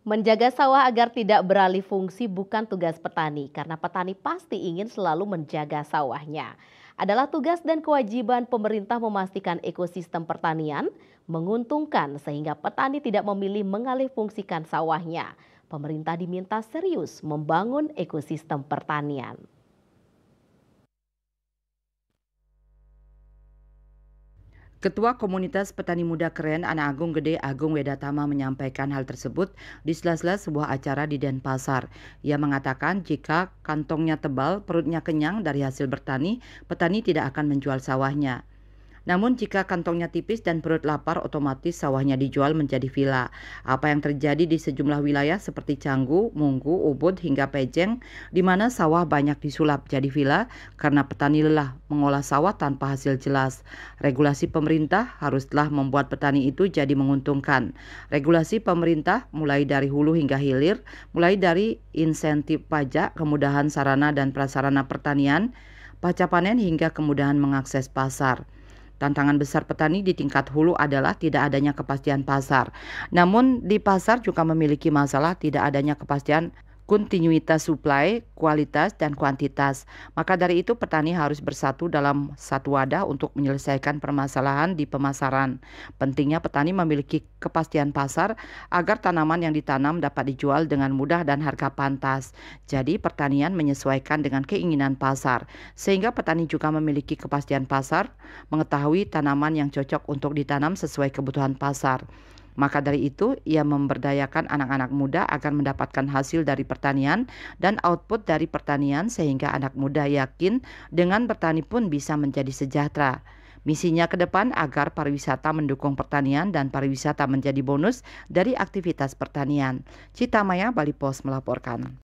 Menjaga sawah agar tidak beralih fungsi bukan tugas petani, karena petani pasti ingin selalu menjaga sawahnya. Adalah tugas dan kewajiban pemerintah memastikan ekosistem pertanian menguntungkan sehingga petani tidak memilih mengalih fungsikan sawahnya. Pemerintah diminta serius membangun ekosistem pertanian. Ketua Komunitas Petani Muda Keren Anak Agung Gede Agung Wedatama menyampaikan hal tersebut di sela-sela sebuah acara di Denpasar. Ia mengatakan jika kantongnya tebal, perutnya kenyang dari hasil bertani, petani tidak akan menjual sawahnya. Namun jika kantongnya tipis dan perut lapar, otomatis sawahnya dijual menjadi villa. Apa yang terjadi di sejumlah wilayah seperti Canggu, Munggu, Ubud hingga Pejeng, di mana sawah banyak disulap jadi villa karena petani lelah mengolah sawah tanpa hasil jelas. Regulasi pemerintah haruslah membuat petani itu jadi menguntungkan. Regulasi pemerintah mulai dari hulu hingga hilir, mulai dari insentif pajak, kemudahan sarana dan prasarana pertanian, pasca panen hingga kemudahan mengakses pasar. Tantangan besar petani di tingkat hulu adalah tidak adanya kepastian pasar. Namun di pasar juga memiliki masalah tidak adanya kepastian kontinuitas suplai, kualitas, dan kuantitas. Maka dari itu petani harus bersatu dalam satu wadah untuk menyelesaikan permasalahan di pemasaran. Pentingnya petani memiliki kepastian pasar agar tanaman yang ditanam dapat dijual dengan mudah dan harga pantas. Jadi pertanian menyesuaikan dengan keinginan pasar, sehingga petani juga memiliki kepastian pasar, mengetahui tanaman yang cocok untuk ditanam sesuai kebutuhan pasar. Maka dari itu, ia memberdayakan anak-anak muda agar mendapatkan hasil dari pertanian dan output dari pertanian sehingga anak muda yakin dengan bertani pun bisa menjadi sejahtera. Misinya ke depan agar pariwisata mendukung pertanian dan pariwisata menjadi bonus dari aktivitas pertanian. Cita Maya, Bali Pos melaporkan.